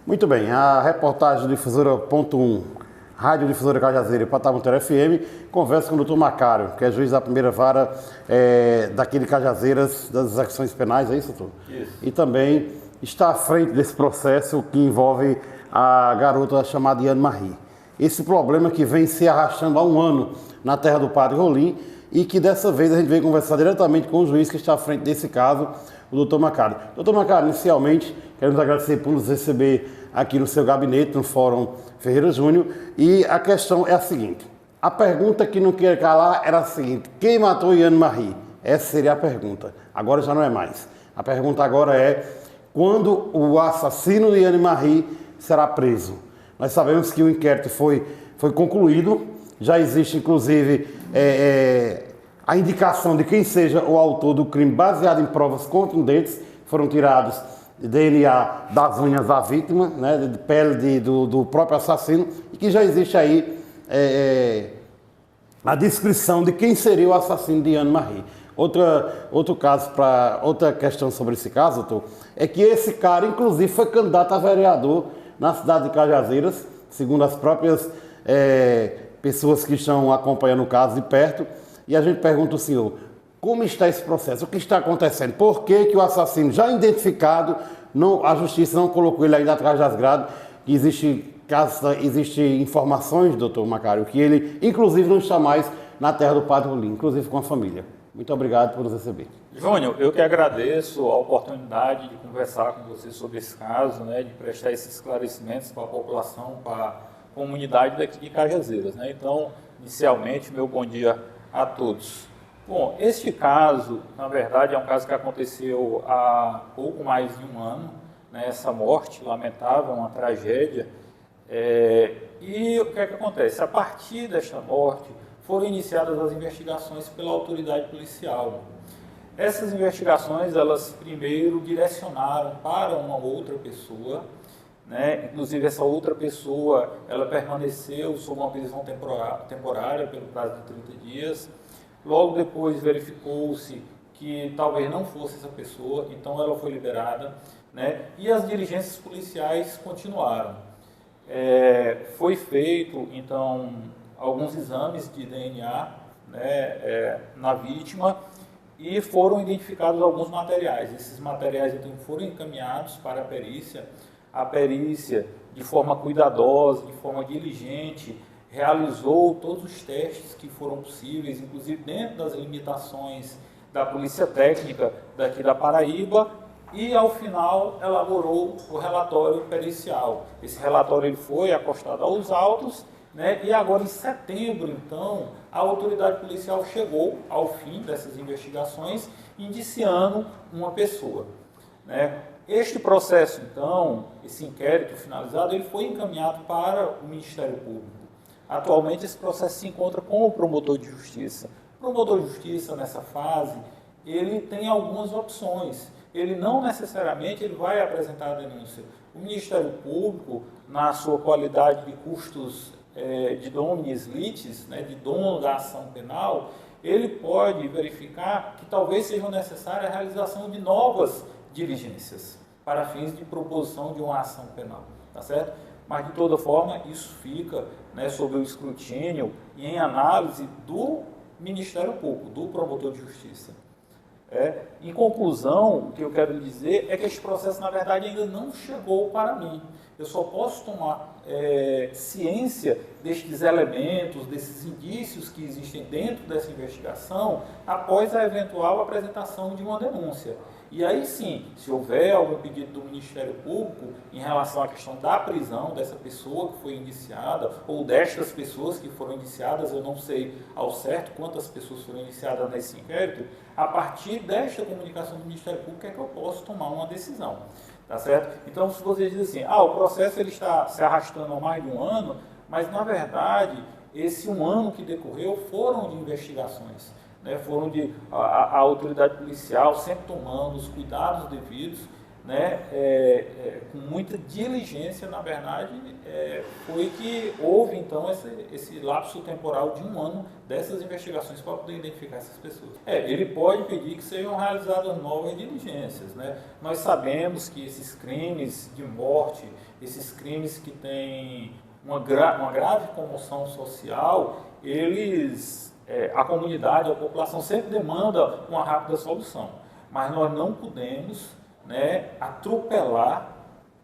Muito bem, a reportagem Difusora Ponto 1, Rádio Difusora Cajazeira e Patamontera FM, conversa com o doutor Macário, que é juiz da primeira vara daqui de Cajazeiras, das execuções penais, é isso, doutor? Isso. E também está à frente desse processo que envolve a garota chamada Yane Marie. Esse problema que vem se arrastando há um ano na terra do Padre Rolim e que dessa vez a gente veio conversar diretamente com o juiz que está à frente desse caso, o doutor Macário. Doutor Macário, inicialmente, queremos agradecer por nos receber aqui no seu gabinete, no Fórum Ferreira Júnior, e a questão é a seguinte. A pergunta que não queria calar era a seguinte: quem matou Yane Marie? Essa seria a pergunta. Agora já não é mais. A pergunta agora é: quando o assassino de Yane Marie será preso? Nós sabemos que o inquérito foi concluído, já existe inclusive a indicação de quem seja o autor do crime baseado em provas contundentes, foram tirados DNA das unhas da vítima, né, de pele do próprio assassino, e que já existe aí a descrição de quem seria o assassino de Yane Marie. Outra questão sobre esse caso, doutor, é que esse cara, inclusive, foi candidato a vereador na cidade de Cajazeiras, segundo as próprias pessoas que estão acompanhando o caso de perto, e a gente pergunta ao senhor, como está esse processo? O que está acontecendo? Por que o assassino já identificado, a justiça não colocou ele ainda atrás das grades? Existe informações, doutor Macário, que ele, inclusive, não está mais na terra do Padre Rolim, inclusive com a família. Muito obrigado por nos receber. Júnior, eu que agradeço a oportunidade de conversar com você sobre esse caso, né, de prestar esses esclarecimentos para a população, para a comunidade daqui de Cajazeiras, né? Então, inicialmente, meu bom dia a todos. Bom, este caso, na verdade, é um caso que aconteceu há pouco mais de um ano, né, essa morte lamentável, uma tragédia. E o que é que acontece? A partir desta morte, foram iniciadas as investigações pela autoridade policial. Essas investigações, elas primeiro direcionaram para uma outra pessoa, né? Inclusive essa outra pessoa, ela permaneceu sob uma prisão temporária pelo prazo de 30 dias. Logo depois verificou-se que talvez não fosse essa pessoa, então ela foi liberada, né? E as diligências policiais continuaram. Foi feito, então, alguns exames de DNA, né, na vítima, e foram identificados alguns materiais. Esses materiais então foram encaminhados para a perícia. A perícia, de forma cuidadosa, de forma diligente, realizou todos os testes que foram possíveis, inclusive dentro das limitações da Polícia Técnica daqui da Paraíba, e ao final elaborou o relatório pericial. Esse relatório ele foi acostado aos autos, né? E agora em setembro, então, a autoridade policial chegou ao fim dessas investigações, indiciando uma pessoa, né? Este processo, então, esse inquérito finalizado, ele foi encaminhado para o Ministério Público. Atualmente, esse processo se encontra com o promotor de justiça. O promotor de justiça, nessa fase, ele tem algumas opções. Ele não necessariamente ele vai apresentar a denúncia. O Ministério Público, na sua qualidade de custos de dominis litis, né, de dono da ação penal, ele pode verificar que talvez seja necessária a realização de novas diligências para fins de proposição de uma ação penal, tá certo? Mas, de toda forma, isso fica, né, sob o escrutínio e em análise do Ministério Público, do promotor de justiça. Em conclusão, o que eu quero dizer é que este processo, na verdade, ainda não chegou para mim. Eu só posso tomar ciência destes elementos, desses indícios que existem dentro dessa investigação, após a eventual apresentação de uma denúncia. E aí sim, se houver algum pedido do Ministério Público em relação à questão da prisão dessa pessoa que foi indiciada, ou destas pessoas que foram indiciadas, eu não sei ao certo quantas pessoas foram indiciadas nesse inquérito, a partir desta comunicação do Ministério Público é que eu posso tomar uma decisão. Tá certo? Então, se você diz assim, o processo ele está se arrastando há mais de um ano, mas na verdade, esse um ano que decorreu foram de investigações. Né, foram a autoridade policial sempre tomando os cuidados devidos, né, com muita diligência, na verdade, foi que houve então esse lapso temporal de 1 ano dessas investigações para poder identificar essas pessoas. Ele pode pedir que sejam realizadas novas diligências, né? Nós sabemos que esses crimes de morte, esses crimes que têm uma grave comoção social, a comunidade, a população sempre demanda uma rápida solução, mas nós não podemos, né, atropelar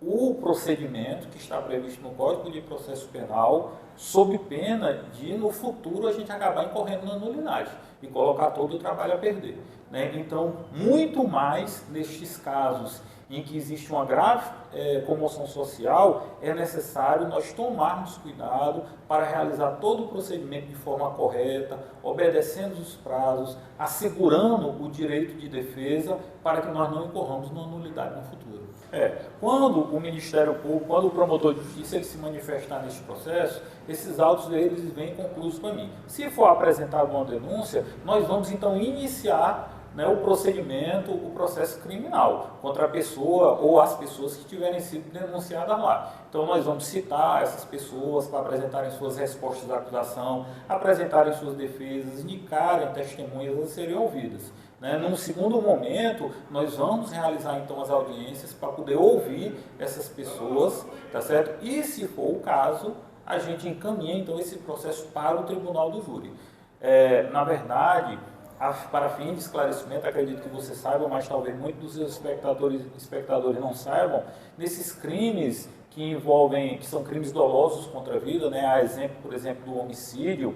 o procedimento que está previsto no Código de Processo Penal, sob pena de, no futuro, a gente acabar incorrendo na nulidade e colocar todo o trabalho a perder, né? Então, muito mais nestes casos em que existe uma grave comoção social, é necessário nós tomarmos cuidado para realizar todo o procedimento de forma correta, obedecendo os prazos, assegurando o direito de defesa para que nós não incorramos numa nulidade no futuro. Quando o Ministério Público, quando o promotor de justiça ele se manifestar neste processo, esses autos eles vêm conclusos para mim. Se for apresentada uma denúncia, nós vamos então iniciar, né, o procedimento, o processo criminal contra a pessoa ou as pessoas que tiverem sido denunciadas lá. Então nós vamos citar essas pessoas para apresentarem suas respostas à acusação, apresentarem suas defesas, indicarem testemunhas a serem ouvidas, né? Num segundo momento, nós vamos realizar então as audiências para poder ouvir essas pessoas, tá certo? E se for o caso, a gente encaminha então esse processo para o tribunal do júri. Na verdade, para fim de esclarecimento, acredito que você saiba, mas talvez muitos dos seus espectadores não saibam, nesses crimes que são crimes dolosos contra a vida, né, a exemplo, por exemplo, do homicídio,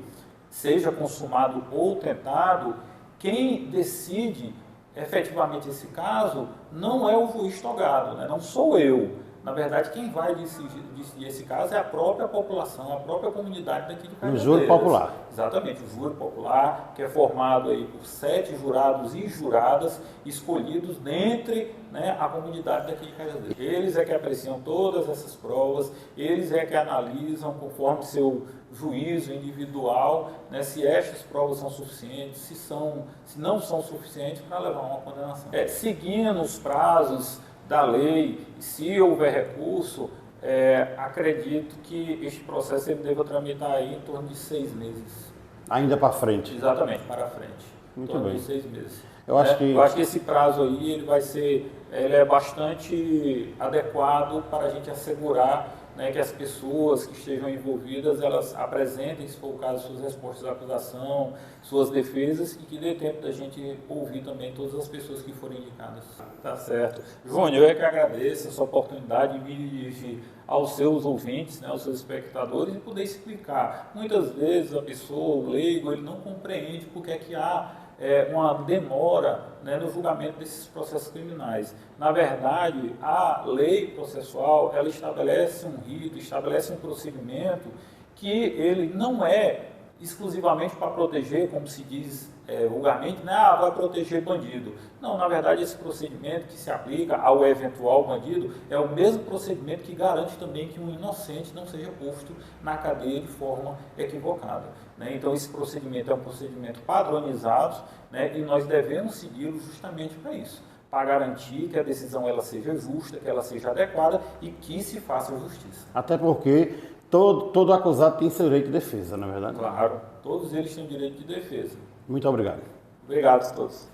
seja consumado ou tentado, quem decide efetivamente esse caso não é o juiz togado, né, não sou eu. Na verdade, quem vai decidir esse caso é a própria população, a própria comunidade daqui de Cajazeiras. O júri popular. Exatamente, o júri popular, que é formado aí por 7 jurados e juradas escolhidos dentre, né, a comunidade daqui de Cajazeiras. Eles é que apreciam todas essas provas, eles é que analisam conforme seu juízo individual, né, se estas provas são suficientes, se não são suficientes para levar a uma condenação. Seguindo os prazos da lei, se houver recurso, acredito que este processo ele deva tramitar aí em torno de 6 meses. Ainda para frente. Exatamente, para frente. Muito em torno bem. de 6 meses. Eu acho que esse prazo aí ele é bastante adequado para a gente assegurar, né, que as pessoas que estejam envolvidas, elas apresentem, se for o caso, suas respostas à acusação, suas defesas, e que dê tempo da gente ouvir também todas as pessoas que forem indicadas. Tá certo. Júnior, eu é que agradeço essa oportunidade de me dirigir aos seus ouvintes, né, aos seus espectadores, e poder explicar. Muitas vezes a pessoa, o leigo, ele não compreende porque é que há uma demora, né, no julgamento desses processos criminais. Na verdade, a lei processual, ela estabelece um rito, estabelece um procedimento que ele não é exclusivamente para proteger, como se diz vulgarmente, né, vai proteger bandido. Não, na verdade, esse procedimento que se aplica ao eventual bandido é o mesmo procedimento que garante também que um inocente não seja posto na cadeia de forma equivocada, né? Então, esse procedimento é um procedimento padronizado, né, e nós devemos segui-lo justamente para isso, para garantir que a decisão ela seja justa, que ela seja adequada e que se faça justiça. Até porque todo acusado tem seu direito de defesa, não é verdade? Claro, todos eles têm direito de defesa. Muito obrigado. Obrigado a todos.